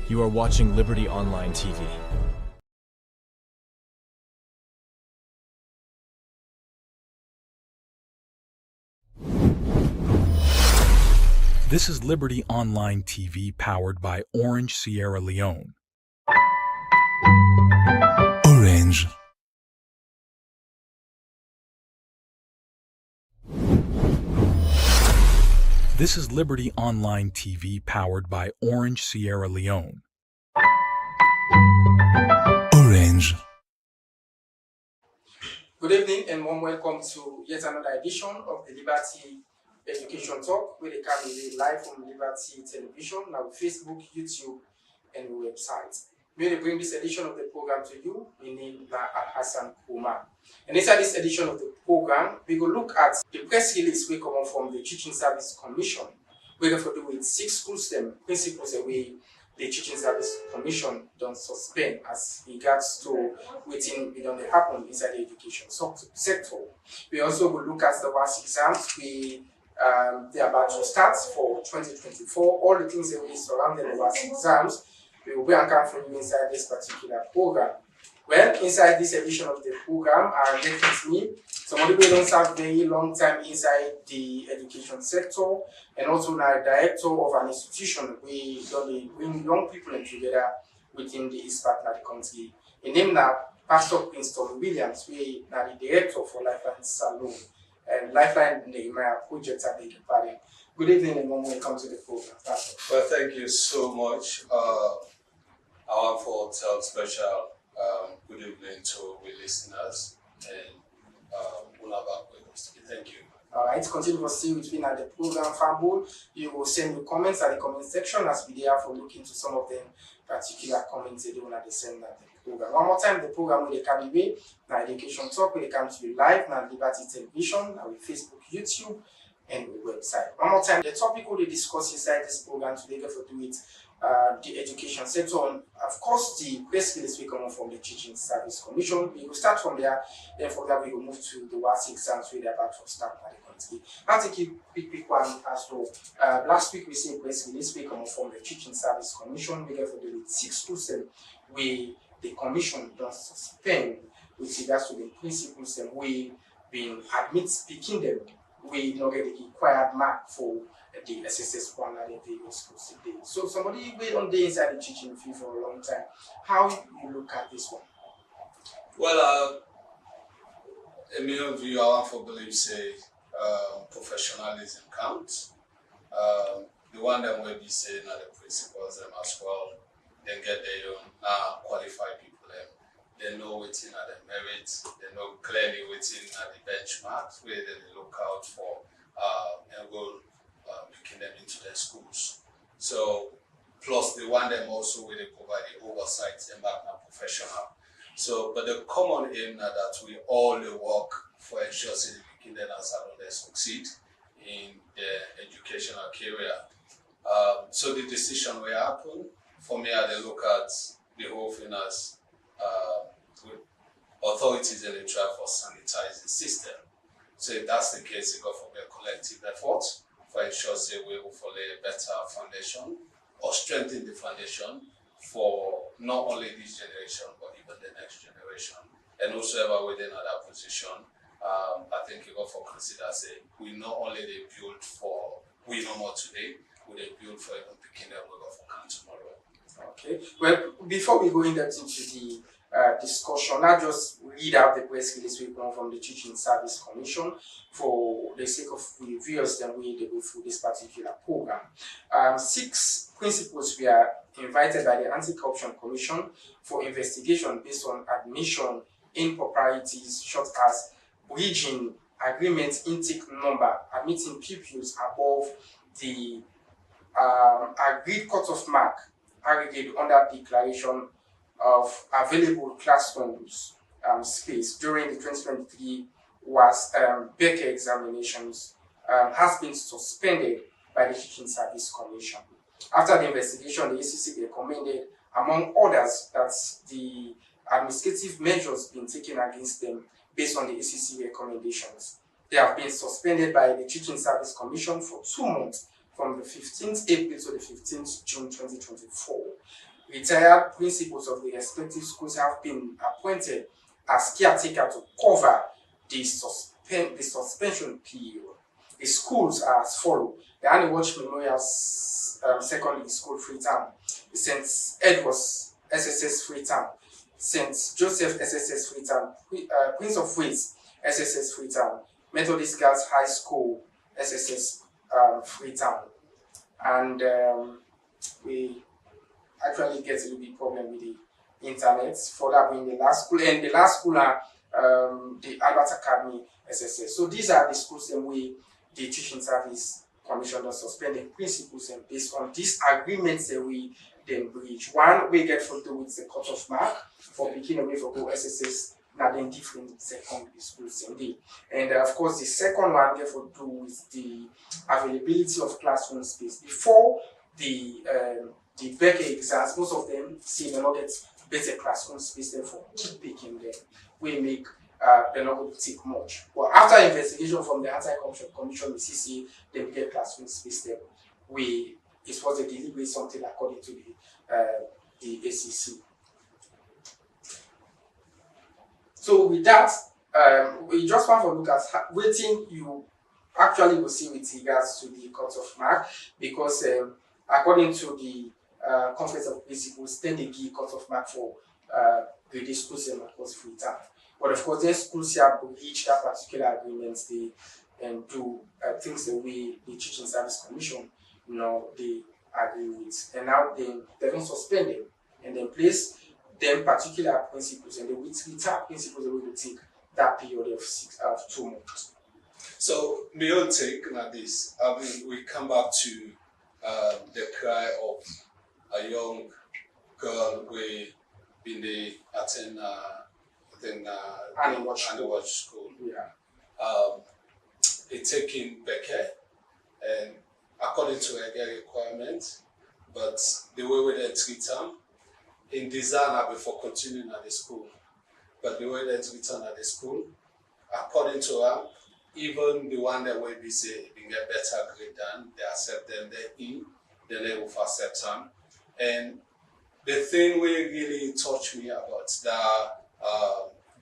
You are watching Liberty Online TV. This is Liberty Online TV powered by Orange Sierra Leone. Orange. This is Liberty Online TV powered by Orange Sierra Leone. Orange. Good evening and warm welcome to yet another edition of the Liberty Education Talk, where they can be live from Liberty Television, now Facebook, YouTube, and the website. May they bring this edition of the program to you. My name is Hassan Kuma. And inside this edition of the program, we will look at the press release we come from the Teaching Service Commission. We're going to do with 6 school STEM principles away the Teaching Service Commission don't suspend as regards to waiting it don't happen inside the education sector. We also will look at the WAS exams they are about to start for 2024. All the things that we surrounding the WAS exams, we will be accounting for you inside this particular program. Well, inside this edition of the program, I get with me somebody who don't have very long time inside the education sector, and also now director of an institution we don't bring young people in together within the East part of the country. His name now Pastor Princeton Williams, we are the director for Lifeline Salon and Lifeline Nehemiah project at the party. Good evening and warm welcome to the program, Pastor. Well, thank you so much. I want to tell special good evening to our listeners and thank you. Alright, continue to stay with me at the program Fambul. You will send your comments at the comment section as we there for looking to some of them particular comments they do at the same at the program. One more time, the program will come away now Education Talk will come to you live now Liberty Television, now with Facebook, YouTube, and the website. One more time, the topic we'll discuss inside this program today for do it the education sector, and of course the press release will come from the Teaching Service Commission. We will start from there, then from there we will move to the WAS exams where they're about to start by the country. I'll take a quick one as well. Last week we see a press release will come from the Teaching Service Commission. We get for the 6 schools where the commission does suspend with regards to the principles and we been admit speaking them. We not get the required mark for the SSS one at the various schools today. So somebody wait on the inside the teaching field for a long time. How you look at this one? Well, in my view, I want to believe say professionalism counts. The one that will be saying that the principals them as well, then get their own qualified people them. They know what's in at the merits, they know clearly what's in at the benchmarks where they look out for and will picking them into their schools. So plus the one them also where they provide the oversight and back now professional. So but the common aim now that we all work for ensuring the picking them as they succeed in their educational career. So the decision will happen. For me, I look at the whole thing as authorities and they try for sanitizing system. So if that's the case, you go for a collective effort for ensure say we will follow a better foundation or strengthen the foundation for not only this generation but even the next generation. And also ever within that position, I think you go for consider say we not only they build for we no more today, we they build for even the kingdom we go for come tomorrow. Okay. Well, before we go in depth into the discussion, I'll just read out the press release we come from the Teaching Service Commission for the sake of viewers that we go through this particular program. 6 principals were invited by the Anti-Corruption Commission for investigation based on admission improprieties such as bridging agreement intake number, admitting pupils above the agreed cutoff mark aggregate under declaration of available classrooms space during the 2023 was Becker examinations has been suspended by the Teaching Service Commission. After the investigation, the ACC recommended, among others, that the administrative measures being taken against them based on the ACC recommendations. They have been suspended by the Teaching Service Commission for 2 months from the 15th April to the 15th June 2024. retired principals of the respective schools have been appointed as caretaker to cover the suspension period. The schools are as follow: the Annie Watch Memorial Secondary School Freetown, the St. Edward's SSS Freetown, St. Joseph SSS Freetown, Prince of Wales SSS Freetown, Methodist Girls High School SSS Freetown, and we actually get a little bit problem with the internet for that being the last school, and the last school are the Albert Academy SSS. So these are the schools in which the Teaching Service Commission does suspend the principals, and based on these agreements that we then breach. One we get for do with the cutoff mark for beginning away for go SSS now then different secondary schools indeed. And of course the second one therefore do with the availability of classroom space. Before the Becker exams, most of them say they not get better classroom space, therefore keep picking them. We make they're not going to take much. But after investigation from the Anti-Corruption Commission, the CCA, they get classroom space there. It was a deliberate something according to the ACC. So with that, we just want to look at waiting you actually will see with regards to the cutoff mark, because according to the Conference of Principals, then they give cutoff mark for grade schools and of course free time. But of course, then schools have reached that particular agreement, they do things the way the Teaching Service Commission, they agree with, and now they don't suspend them and then place them particular principles, and they will retire principles that will take that period of 2 months. So, my own take on this, we come back to the cry of a young girl who been the attend Annie Watch School. Yeah. It taking Becker, and according to her requirement, but the way they treat them in design before continuing at the school, but the way they treat them at the school, according to her, even the one that will be say they get better grade than they accept them, then they will accept them. And the thing will really touch me about that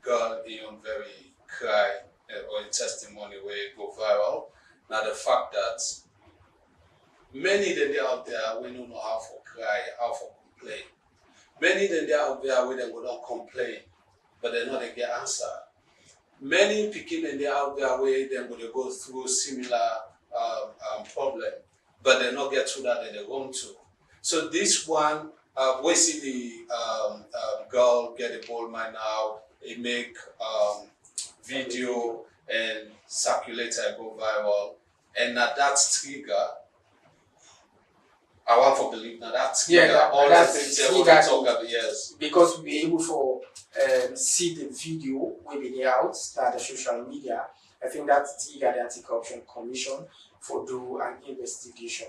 girl in very cry or testimony where it go viral. Now the fact that many that they out there we don't know how to cry, how to complain. Many that they out there we then go not complain, but they know they get answer. Many people in the out there where they go through similar problem, but they not get through that they want to. So this one, we see the girl get a ball mine now. It make video and circulate and go viral, and now that's trigger. I want to believe now that's all the things that we talk about. Yes, because we be able to see the video will be out that the social media. I think that's trigger the Anti-Corruption Commission for do an investigation.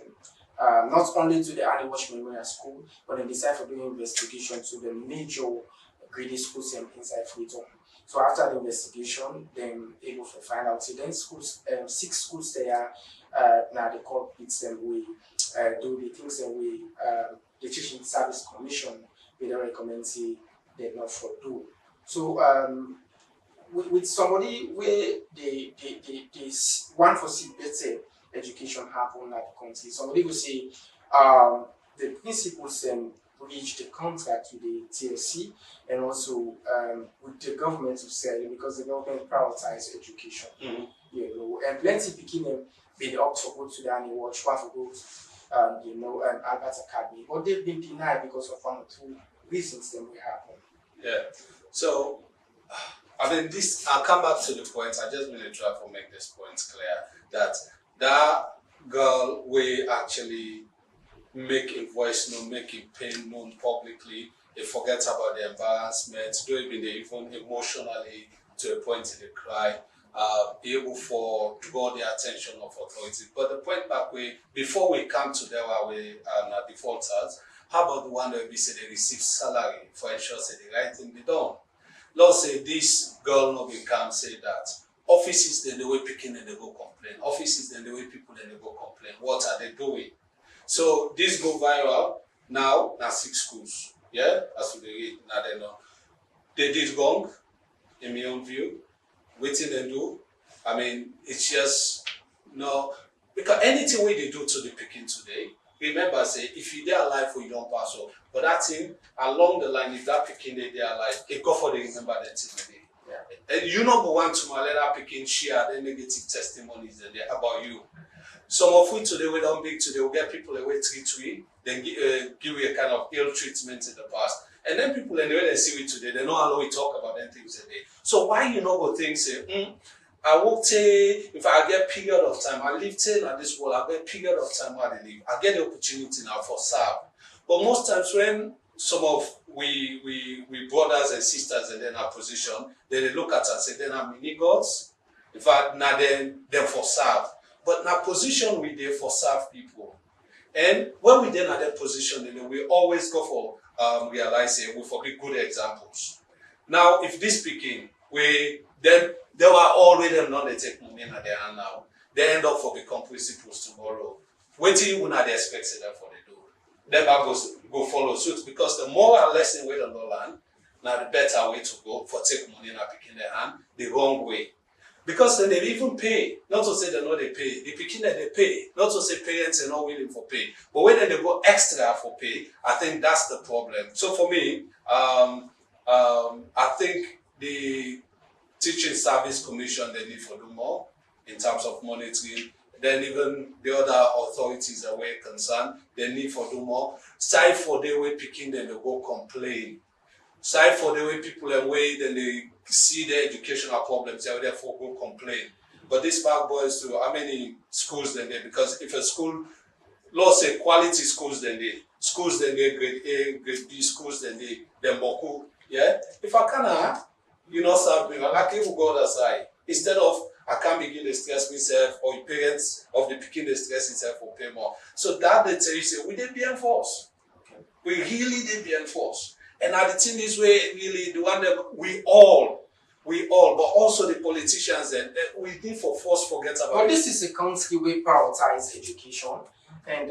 Not only to the Annie Watch Memorial School, but they decide for doing investigation to the major graded schools inside Freetown. So after the investigation, then able to find out. So then schools, 6 schools there, now the court beats them we do the things that we the Teaching Service Commission we don't recommend they not for do. So with somebody where they want for see better education happen at the country. Somebody will say the principals reach the contract with the TLC and also with the government to sell it, because the government prioritizes education. Mm-hmm. And plenty beginning been up to go to the Annie Watch, one for go Albert Academy, but they've been denied because of 1 or 2 reasons that will happen. Yeah. So I mean, this. I'll come back to the point. I just want to try to make this point clear that girl will actually make a voice known, make a pain known publicly. They forget about the embarrassment, don't even they even emotionally to a point they cry, able for draw the attention of authorities. But the point back way, before we come to their way defaulters, how about the one that we say they receive salary for ensure say the right thing they done? Let's say this girl no will come say that offices then the way picking and they go complain. Offices then the way people then they go complain. What are they doing? So this go viral now 6 schools. Yeah, as we read, now they know. They did wrong, in my own view. Waiting they do. I mean, it's just no because anything we they do to the picking today, remember say if you there alive or you don't pass up. But that thing along the line, if that picking they alive, it go for the remember that thing today. Yeah. And you not go want to let that picking share the negative testimonies and about you. Some of we today we don't big today, we get people away treat, then give you a kind of ill treatment in the past. And then people anyway they see we today, they know how we talk about them things a day. So why you know go think say, I will take if I get period of time, I live 10 at this world, I get period of time where I live. I get the opportunity now for serve. But most times when some of we brothers and sisters in our position, then they look at us and say, then I'm mini gods. In fact, now then for serve. But now position we there for serve people. And when we then at that position, then we always go for realizing we forbid good examples. Now, if this speaking, then they were already not they take money in their hand now. They end up for become principles tomorrow. Waiting when they expect them for they do. Then I go follow suit because the moral lesson we don't learn, now the better way to go for take money in a picking their hand, the wrong way. Because then they even pay, not to say they know they pay. The picking that they pay, not to say parents are not willing for pay. But when they go extra for pay, I think that's the problem. So for me, I think the Teaching Service Commission, they need to do more in terms of monitoring. Then even the other authorities that were concerned, they need to do more. Side for the way picking, then they go complain. Side for the way people away, then they see the educational problems, they therefore go complain. But this back boys to how many schools then they, because if a school, law say quality schools then they grade A, grade B schools then Boku. Yeah? If I can you know something, I like even go other side. Instead of I can't begin to stress myself or your parents of the picking the stress itself for pay more. So that they tell you say we did be enforced. We really did be enforced. And I think this way, really, the one that we all, but also the politicians, and we need for force forget about. But this is a country we prioritize education, and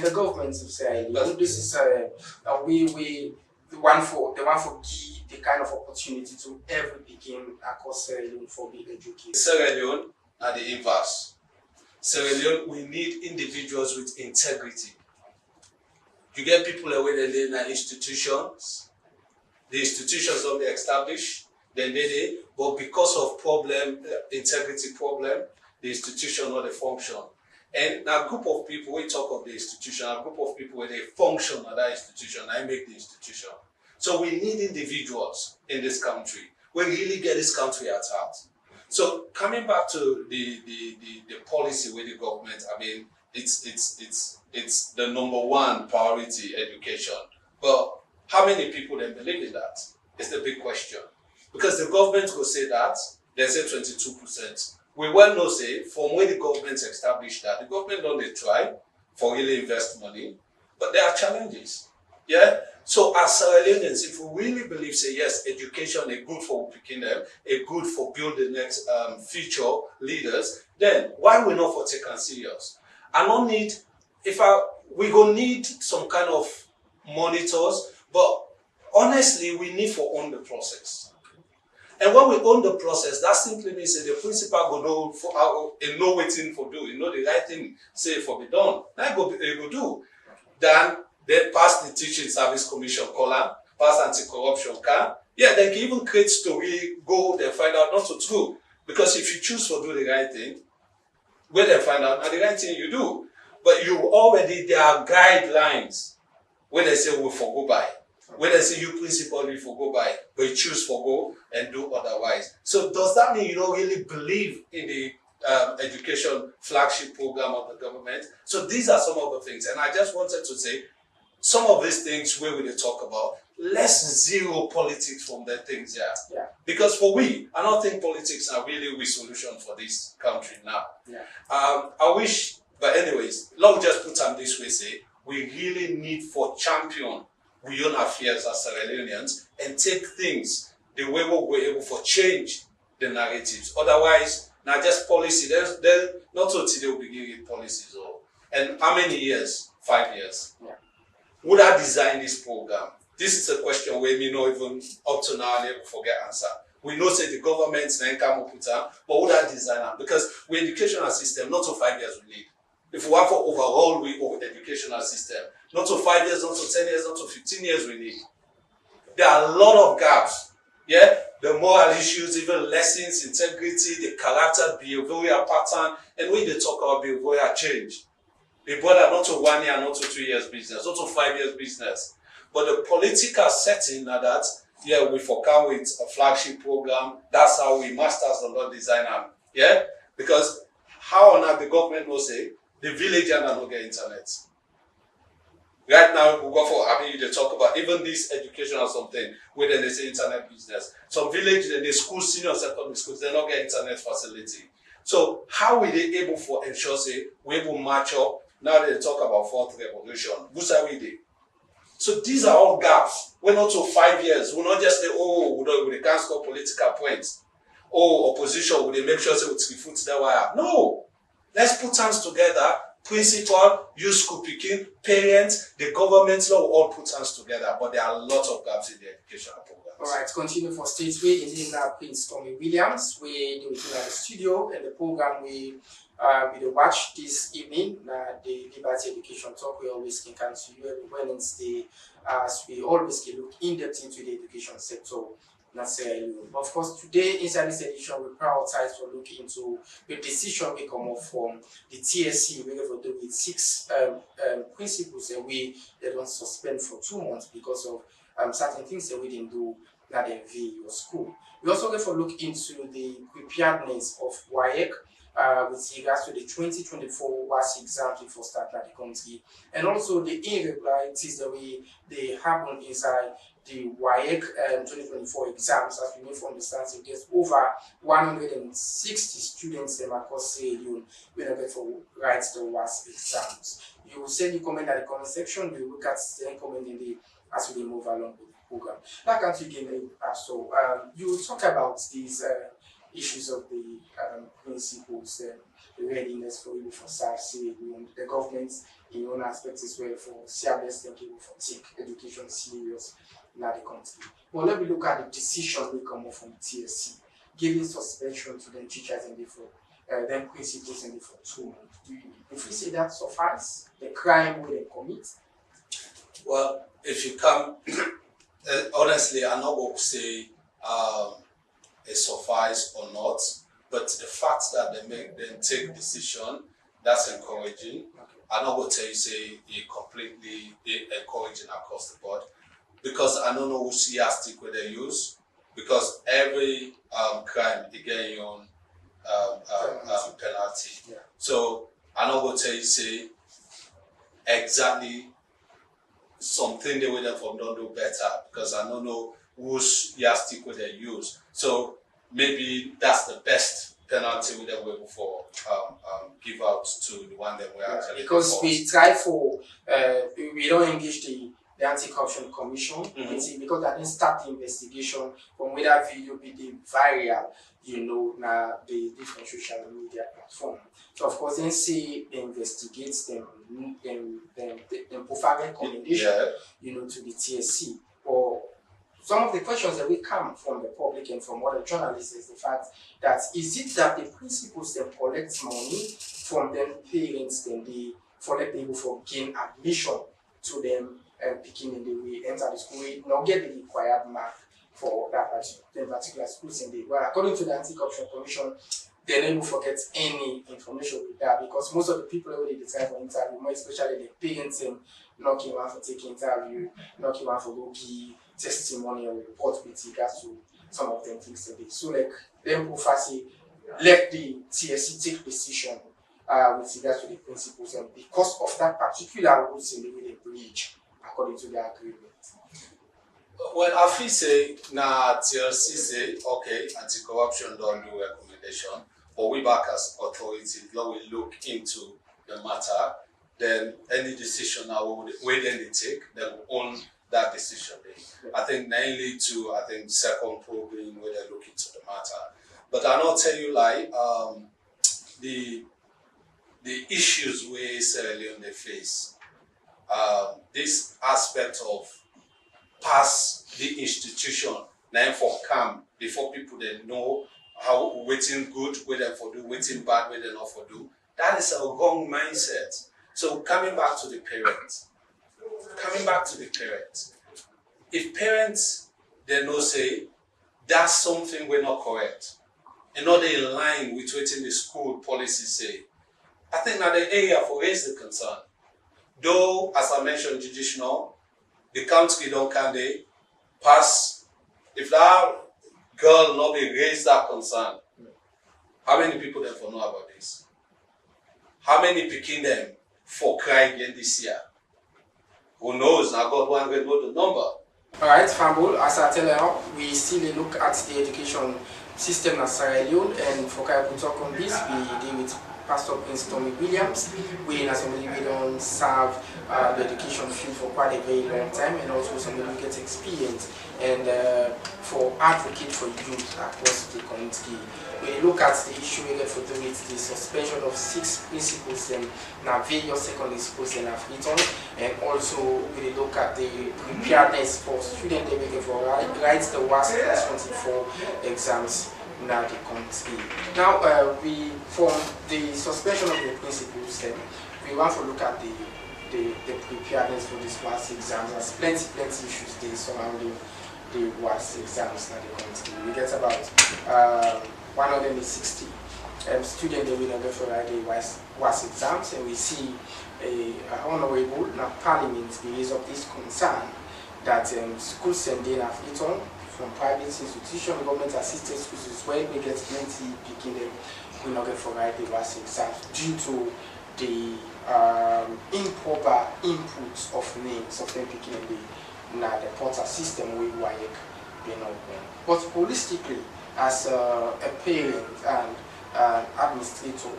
the government of say this is we the one for give the kind of opportunity to every begin across Sierra Leone for being educated. Sierra Leone are the inverse. Sierra Leone, we need individuals with integrity. You get people away that they in institutions. The institutions don't be established, then they but because of integrity problem, the institution not a function. And now a group of people, we talk of the institution, a group of people where they function at that institution, I make the institution. So we need individuals in this country. We really get this country at heart. So coming back to the policy with the government, I mean, it's the number one priority, education. But how many people then believe in that? It's the big question. Because the government will say that, they say 22%. We well know say, from when the government established that, the government don't they try for really invest money, but there are challenges. Yeah? So as Sierra Leoneans, if we really believe, say yes, education is good for picking them, is good for building next future leaders, then why we not for taking serious? I don't need, we gonna need some kind of monitors, but honestly, we need to own the process. And when we own the process, that simply means that the principal go know waiting for do, you know the right thing say for be done. That go do. Then they pass the Teaching Service Commission column, pass anti-corruption can. Yeah, they can even create story, go they find out not so true. Because if you choose to do the right thing, where they find out, and the right thing you do. But you already, there are guidelines where they say we forgo by. Where they say you principal we forgo by, but you choose forgo and do otherwise. So does that mean you don't really believe in the education flagship program of the government? So these are some of the things. And I just wanted to say, some of these things where we talk about, let's zero politics from the things, yeah. Because for I don't think politics are really the solution for this country now. Yeah. I wish, but anyways, let me just put them this way, say, we really need for champion we own affairs as Sierra Leoneans and take things the way we're able to change the narratives. Otherwise, not just policy, there's not so today we'll begin with policies. And how many years? 5 years. Yeah. would I design this program? This is a question where me not even up to now I never forget answer. We know say the government then come up with them, but would I design them? Because we educational system, not to 5 years we need. If we want for overall we of educational system, not to 5 years, not to 10 years, not to 15 years we need. There are a lot of gaps. Yeah, the moral issues, even lessons, integrity, the character, behavioral pattern, and when they talk about behavioral change, they brought up not to 1 year, not to 2 years business, not to 5 years business. But the political setting now that, yeah, we forcount with a flagship program, that's how we masters the law design. Yeah? Because how on earth the government will say, the village and not get internet. Right now, we go for, I mean, they talk about even this education or something, where they say internet business. Some village, the school, senior secondary schools, they don't get internet facility. So how will they able for ensure, say, we able match up? Now they talk about fourth revolution. Who's are we there? So these are all gaps. We're not to 5 years. We're not just say, oh, we can't score political points. Oh, opposition, will they make sure say we foot that wire? No. Let's put hands together. Principal, youth school picking, parents, the government law will all put hands together. But there are a lot of gaps in the educational programs. All right, continue for State Way. Indeed, now Prince Tommy Williams, we do it in the studio, and the program we watch this evening. The Liberty Education Talk, we always can come to you every Wednesday, as we always can look in depth into the education sector. But of course, today inside this edition, we prioritize to look into the decision we come up from the TSC. We have to do with 6 principles that we don't suspend for 2 months because of certain things that we didn't do at the your school. We also have to look into the preparedness of WAEC with regards to the 2024 WASC exams before starting at the country, and also the irregularities that they happen inside the WAEC 2024 exams. As we know from the stats, there's over 160 students across Sierra Leone when they write the WASC exams. You will send your comment at the comment section. We will look at the comment as we move along with the program. Now, can't you give me so you will talk about these issues of the principles, the readiness for you for SARS, the government in own aspects as well for CRBS and people for take education serious in the country. Well, let me look at the decision we come up from TSC, giving suspension to the teachers and for them principles and for 2 months. If we say that suffice, the crime will they commit? Well, if you come, honestly, I'm not going to say it suffice or not, but the fact that they take decision, that's encouraging. Okay. I'm not going to tell you say it completely encouraging across the board, because I don't know which yardstick will they use, because every crime you get your own penalty. Yeah. So I'm not going to tell you say exactly something they will therefore don't do better, because I don't know which yardstick will they use. So maybe that's the best penalty we will able for give out to the one that we actually because we try for we don't engage the Anti-Corruption Commission because that didn't start the investigation from whether video be the viral, now the different social media platform. So of course then say they investigate them provide recommendation to the TSC. Or some of the questions that will come from the public and from other journalists is the fact that is it that the principals then collect money from them parents, then they for let people for gain admission to them picking in the way enter the school, not get the required mark for that particular schools in the well, according to the Anti-Corruption Commission, they never forget any information with that, because most of the people who they decide for interview, more especially the parents knocking one for taking interview, knocking one for go give testimony or report with regards to some of them things today. So like them professors let the TSC take decision with regards to the principles, and because of that particular rules in the way they breach according to the agreement. Well, I feel say now TLC say okay, anti-corruption don't do recommendation, but we back as authority, now we look into the matter, then any decision now where then they take, they will own that decision. I think mainly to second probing where they look into the matter. But I not tell you like the issues where Sierra Leone they face this aspect of pass the institution now for calm before people they know how waiting good, waiting for do, waiting bad, waiting not for do. That is a wrong mindset. So coming back to the parents, if parents they know say that's something we're not correct, and not in line with what the school policy say, I think that the area for raise the concern. Though, as I mentioned, judicial, the country don't can they pass. If that girl not be raised that concern, how many people then for know about this? How many picking them for cry again this year? Who knows? Now God one will know the number. Alright, Fambul, as I tell you, we still look at the education system in Sierra Leone, and for Education Tok on this, we deal with Pastor Prince Tommy Williams. We in Assembly we don't serve the education field for quite a very long time, and also somebody who gets experience and for advocate for youth across the community. We look at the issue we get for do with the suspension of 6 principals and now various secondary schools in Afriton, and also we look at the preparedness for students they make for write the WAS 24 exams now the country. Now we from the suspension of the principals then we want to look at the preparedness for this WAS exams. There's plenty issues there surrounding the WAS exams now the country. We get about 160 students that will go for the WAS exams, and we see a honorable parliament raise up this concern that schools sending Afriton from private institutions, government assisted schools as well, we get plenty picking them will not get for the WAS exams due to the improper inputs of names of them picking the portal system with WAEC being open. But holistically, as a parent and administrator,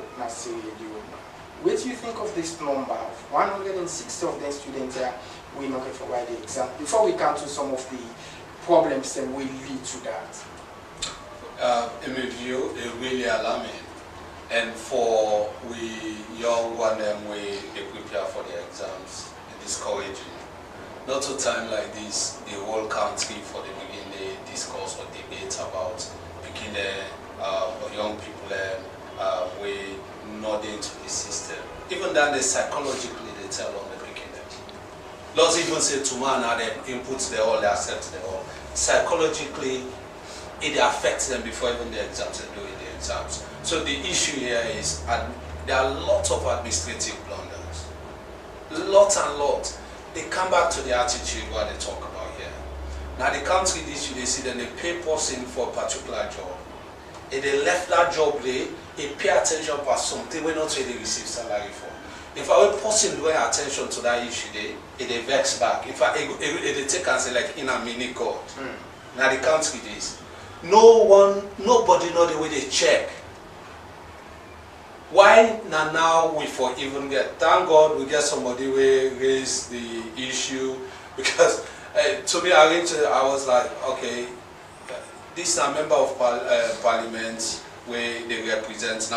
what do you think of this number of 160 of the students here will not get for the exam? Before we come to some of the problems that will lead to that. In my view, it's really alarming. And for we young one we prepare for the exams, it's discouraging. Not to time like this, the whole country for the begin the discourse or debate about picking the young people we not into the system. Even then they psychologically they tell on the picking them. Let's even say tomorrow now they input they all, they accept they all. Psychologically it affects them before even the exams and doing the exams. So the issue here is there are lots of administrative blunders. Lots and lots. They come back to the attitude what they talk about here. Now the country issue they see then they pay person for a particular job. If they left that job there, they pay attention for something we not really receive salary for. If I will person pay attention to that issue there, they vex back. If they take and say like in a mini God. Now the country this. Nobody know the way they check. Why now we for even get, thank God we get somebody who raise the issue, because to me I was like, okay, this is a member of parliament where they represent.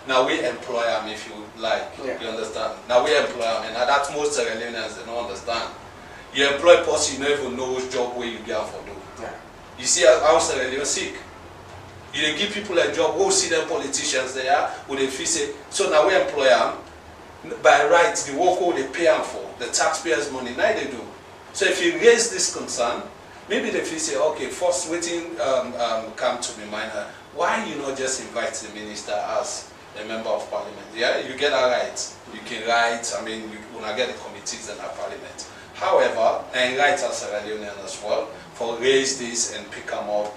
Now we employ them if you like, you understand. Now we employ them, and that's most Sierra Leoneans they don't understand. You employ a person you don't even know which job where you get for do. You see how Sierra Leone sick. You dey give people a job, who see them politicians there, who they feel say, so now we employ them, by right, the work who they pay them for, the taxpayers' money, now they do. So if you raise this concern, maybe they feel say, okay, first waiting come to my mind, why you not just invite the minister as a member of parliament? Yeah, you get a right, you can write, I mean, you wanna get the committees in our parliament. However, and write as Sierra Leonean as well, for raise this and pick them up,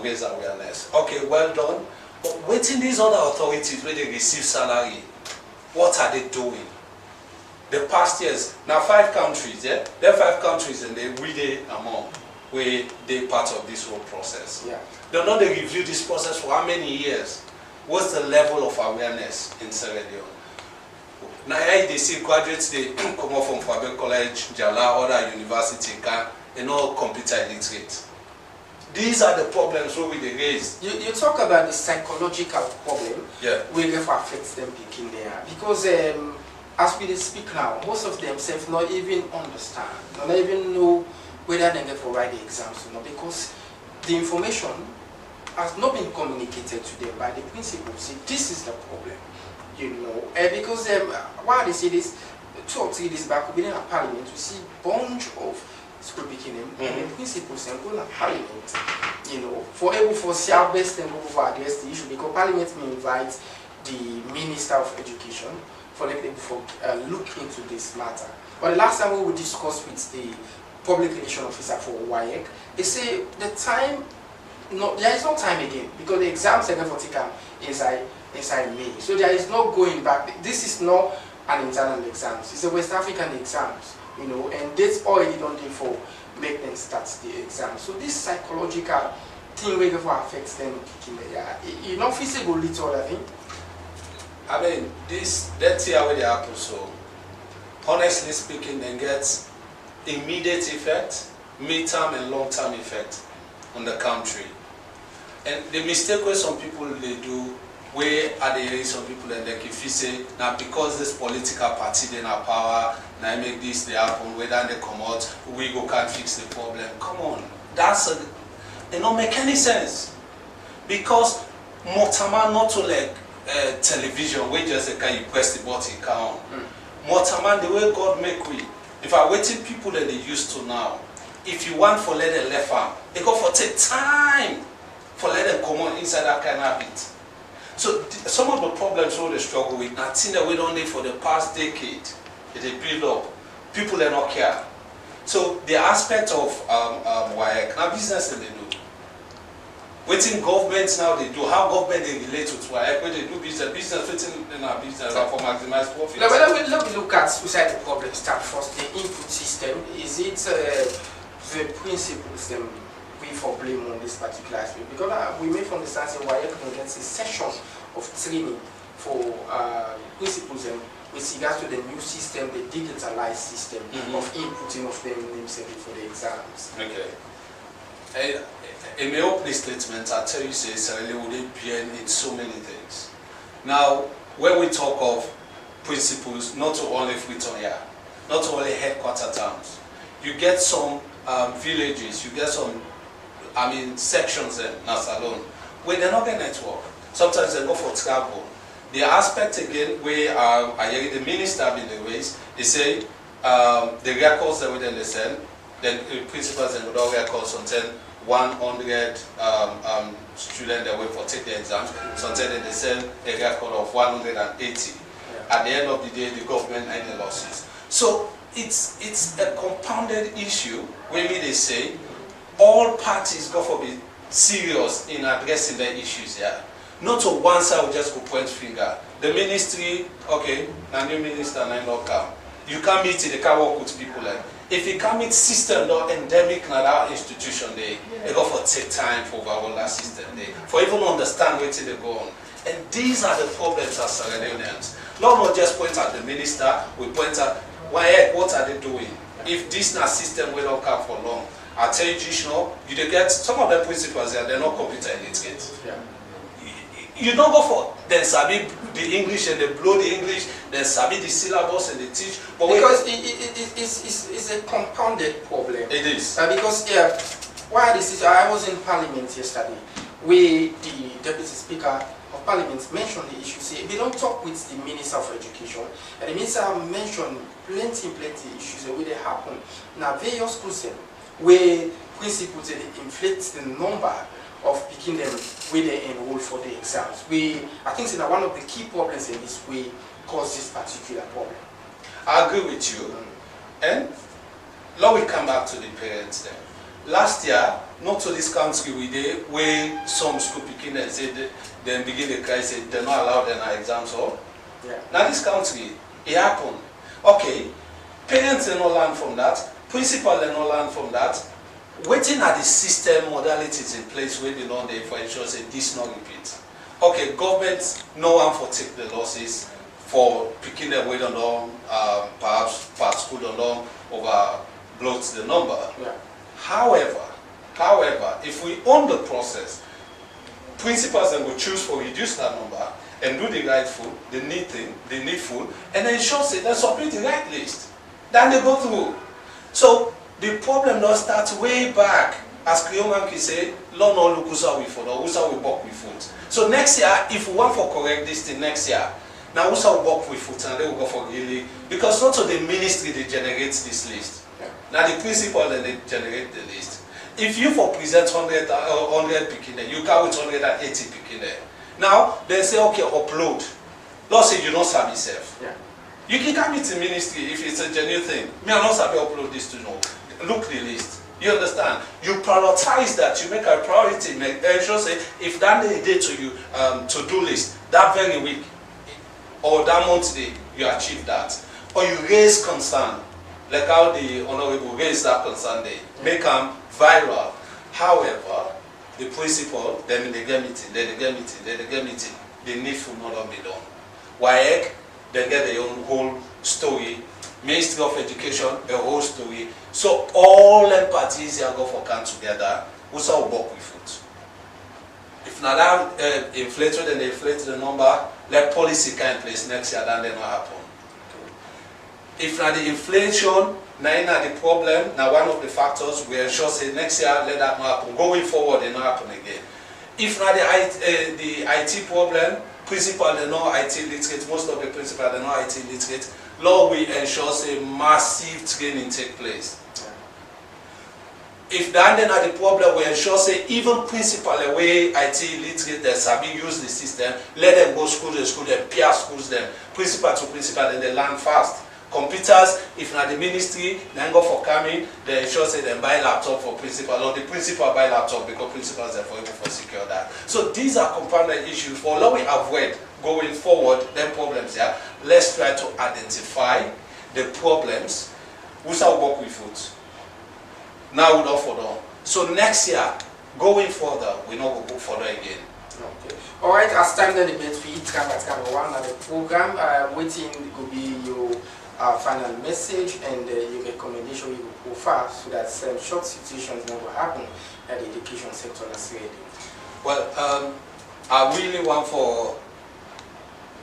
raise awareness. Okay, well done. But waiting these other authorities where they receive salary, what are they doing? The past years, now 5 countries, yeah? There are 5 countries and they really among where they part of this whole process. Yeah. They know they review this process for how many years? What's the level of awareness in Sierra Leone? Now they see graduates they come up from Faber College, Jala, other university, and all computer illiterate. These are the problems where we raise. You talk about the psychological problem, yeah, where it affects them picking there. Because as we speak now, most of themselves not even understand, not even know whether they get for write the exams or not, because the information has not been communicated to them by the principals. See, this is the problem, you know, because why they say this, 2 or 3 days back, we been in a parliament, we see bunch of school beginning and the principals and go to parliament, you know, for able for see our best and go over address the issue, because parliament may invite the Minister of Education for them to look into this matter. But the last time we discussed with the public relation officer for WAEC, they say the time, there is no time again, because the exams are going to take inside May. So there is no going back. This is not an internal exam. It's a West African exams, you know, and that's already done there for make them start the exam. So this psychological thing will affect them. You know, feasible little, I think. I mean, that's how they happen. So, honestly speaking, they get immediate effect, mid-term and long-term effect on the country. And the mistake where some people they do, where are they some people and like if you say now because this political party they have power, now make this they happen, whether they come out, we go can't fix the problem. Come on, it don't make any sense, because Motama not to like television where just can you press the button count. Motama the way God make we. If I waiting people that they used to now, if you want for let them left arm, it go for take time for let them come on inside that kind of habit. So some of the problems we they struggle with, I think that we don't need for the past decade, they build up. People they not care. So the aspect of WAEC, now business that they do. Waiting governments now they do, how government they relate to WAEC, when they do business waiting in our business for maximize profit. Now, let me look at beside the problem start first, the input system. Is it the principles them we for blame on this particular aspect? Because we may understand say WAEC gets a session of training for principles and with regards to the new system, the digitalized system of inputting of them themselves for the exams. Okay. In my opening statement, I tell you, say, Sarah would be in so many things. Now, when we talk of principles, not only Freetown here, not only headquarter towns, you get some villages, you get some, sections in Nasalon, where they're not getting network. Sometimes they go for travel. The aspect again, where the minister in the ways, they say the records that we then send, then the principals and the records contain 100 students that wait for take the exams. Sometimes they send a record of 180. At the end of the day, the government had the losses. So it's a compounded issue. When they say all parties go for be serious in addressing the issues here. Not to one side will just go point finger. The ministry, okay, now new minister and not come. You can't meet it, they can't work with people like. If you can't meet system or endemic in that institution, they go for take time for overall that system, for even understand where they go on. And these are the problems as Sierra Leoneans. Not just point at the minister, we point at what are they doing? If this not system will not come for long, I tell you, you get some of the principals here, they're not computer illiterate. Yeah. You don't go for then sabi the English and they blow the English, then sabi the syllabus and they teach. But because it's a compounded problem. It is. Because why this is, I was in Parliament yesterday, where the Deputy Speaker of Parliament mentioned the issue. Say they don't talk with the Minister of Education, and the Minister mentioned plenty issues where they happen. Now various schools where principals inflate the number of picking them where they enroll for the exams. I think that one of the key problems in this way cause this particular problem. I agree with you. And now we come back to the parents then. Last year, not to this country we did where some school picking and said then begin the cry say they're not allowed in our exams or now this country it happened. Okay, parents they not learn from that, principal they not learn from that. Waiting at the system modalities in place where they know they for ensure say this not repeat. Okay, government no one for take the losses for picking them way along, perhaps per school along over bloats the number. Yeah. However, if we own the process, principals then will choose for reduce that number and do the rightful, the needful, and ensure say they submit the right list. Then they go through. So the problem does start way back. As Creoman can say, Lord no look usa we food or usa we work with food. So next year, if we want for correct this thing next year, now usa we work with food and they will go for really because not to the ministry they generate this list. Yeah. Now the principal then they generate the list. If you for present 100 picking there, you carry 180 picking there. Now they say okay upload. Let's say you don't serve yourself. Yeah. You can come to ministry if it's a genuine thing. Me I don't sabi upload this to know. Look the list. You understand? You prioritize that. You make a priority. Make sure say if that day to you to-do list that very week or that month day you achieve that, or you raise concern like how the honorable raised that concern day, make them viral. However, the principal then they get meeting, the needful not be done. Why? They get their own whole story. Ministry of Education, a whole story. So all them parties here go for come together. We shall work with it. If not that inflated and they inflate the number, let policy come in place next year, then they not happen. If not the inflation, now the problem, now one of the factors we ensure say next year let that not happen. Going forward, it not happen again. If not the IT problem, principal they not IT literate, most of the principal they not IT literate. Law will ensure say massive training take place. If that then are the problem, we ensure say even principal way IT literate they sabi use the system, let them go school them, peer schools them, principal to principal, then they learn fast. Computers, if not the ministry, then go for coming, they ensure say they buy laptop for principal, or the principal buy laptop because principals are able for secure that. So these are compounded issues. For law we avoid going forward, them problems here. Let's try to identify the problems. We shall work with it. Now we don't follow. So next year, going further, we not go further again. Okay. All right. As time then the for each camera one and the program, waiting could be your final message and your recommendation you will offer so that short situations never happen at the education sector as ready. Well, I really want for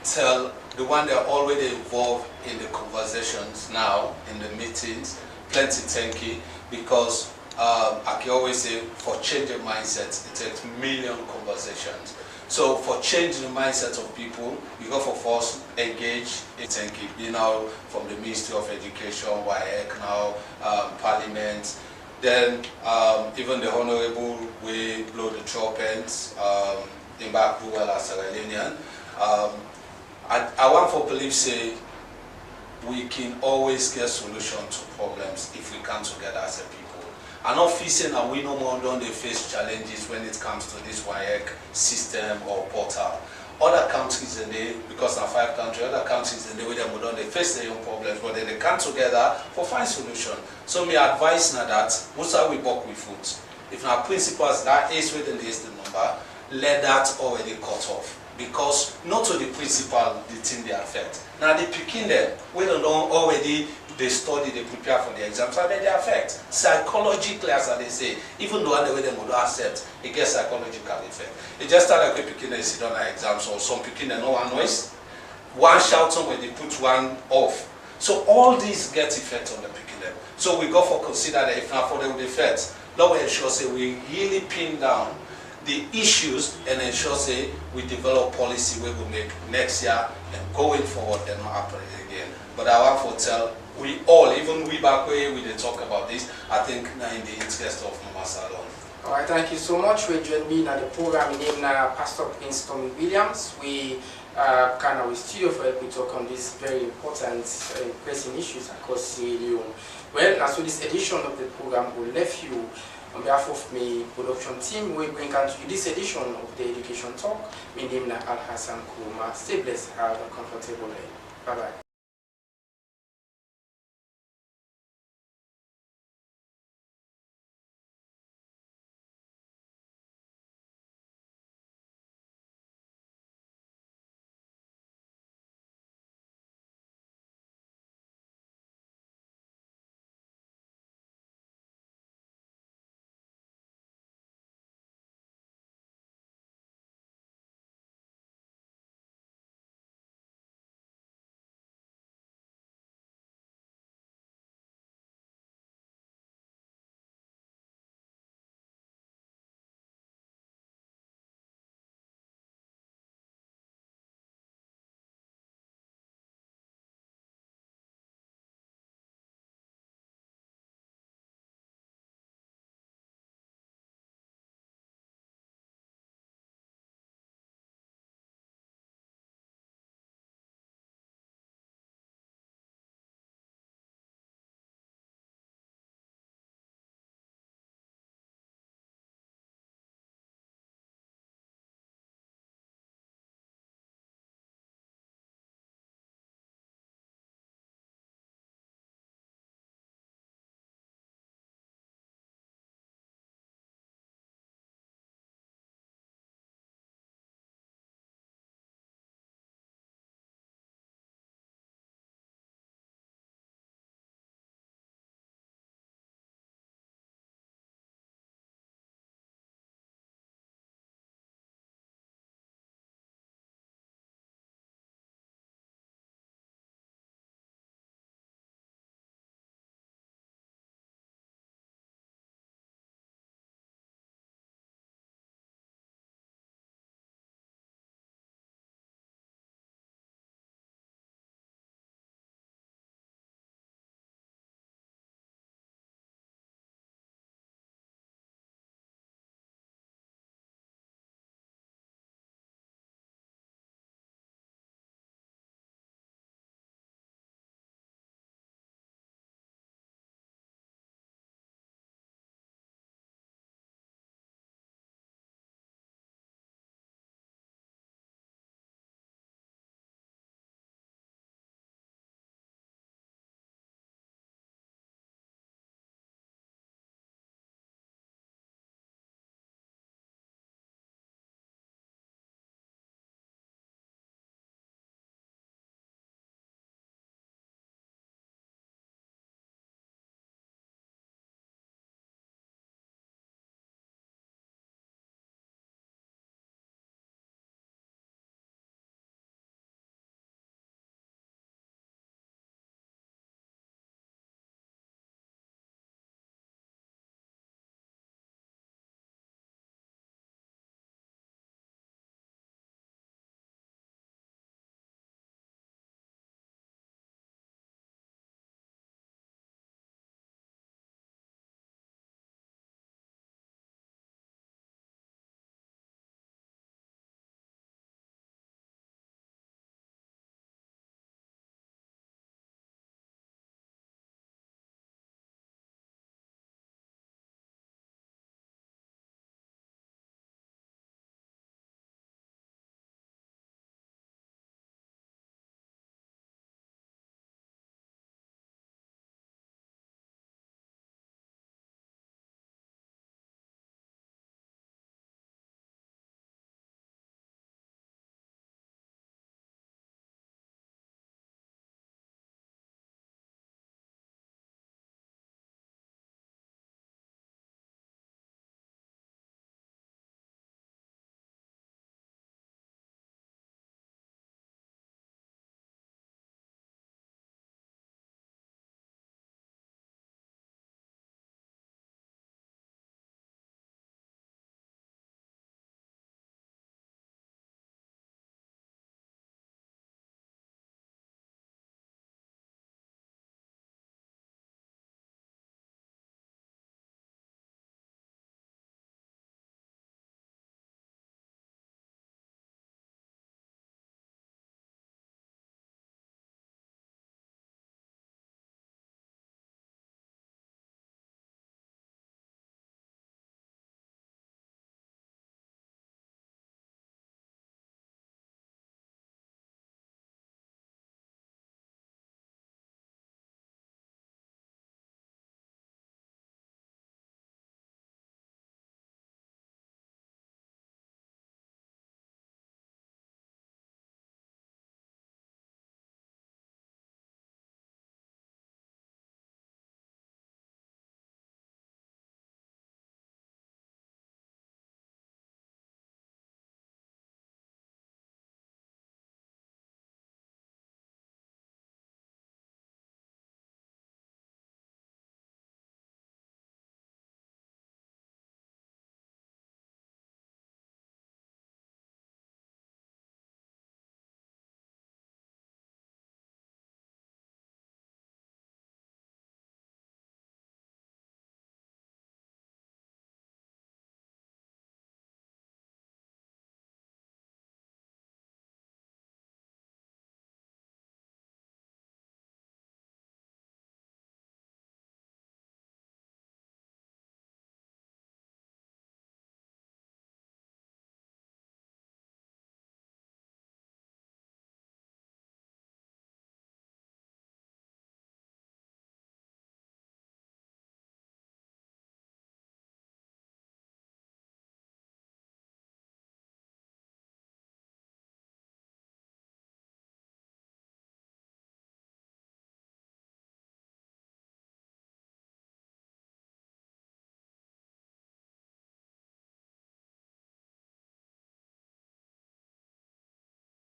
tell the one that are already involved in the conversations now, in the meetings, plenty thank you, because I can always say for changing mindsets, it takes million conversations. So for changing the mindset of people, we go for first engage in thinking, you know, from the Ministry of Education, WAEC now, Parliament, then even the Honorable we blow the trumpets in back rural as Sierra Leonean. I want for believe say we can always get solution to problems if we come together as a people. I'm not facing and we no more don't they face challenges when it comes to this WAEC system or portal. Other countries in there, because now 5 countries, other countries in the way they face their own problems, but they come together for find solution. So my advice now that what's how we work with food. If our principles that is within the number, let that already cut off. Because not to the principal the thing they affect. Now they picking them, we don't know already they study, they prepare for the exams, and then they affect. Psychologically, as they say, even though the way they would accept, it gets psychological effect. It just start like picking they sit on the exams or some picking they no one noise. One shouting when they put one off. So all these get effect on the picking them. So we go for consider that if not for them effect, now we ensure say we really pin down the issues and ensure say we develop policy we will make next year and going forward and not happen again. But I want to tell we all, even we back where we did talk about this, I think now in the interest of Mama Salon. Alright, thank you so much. We join me in the program named Pastor Prince Tommy Williams. We kind of studio for help we talk on these very important pressing issues across Sierra Leone. Well, as for this edition of the program, we left you on behalf of my production team. We bring out to you this edition of the Education Talk. My name is Al Hassan Kuma. Stay blessed, have a comfortable day. Bye bye.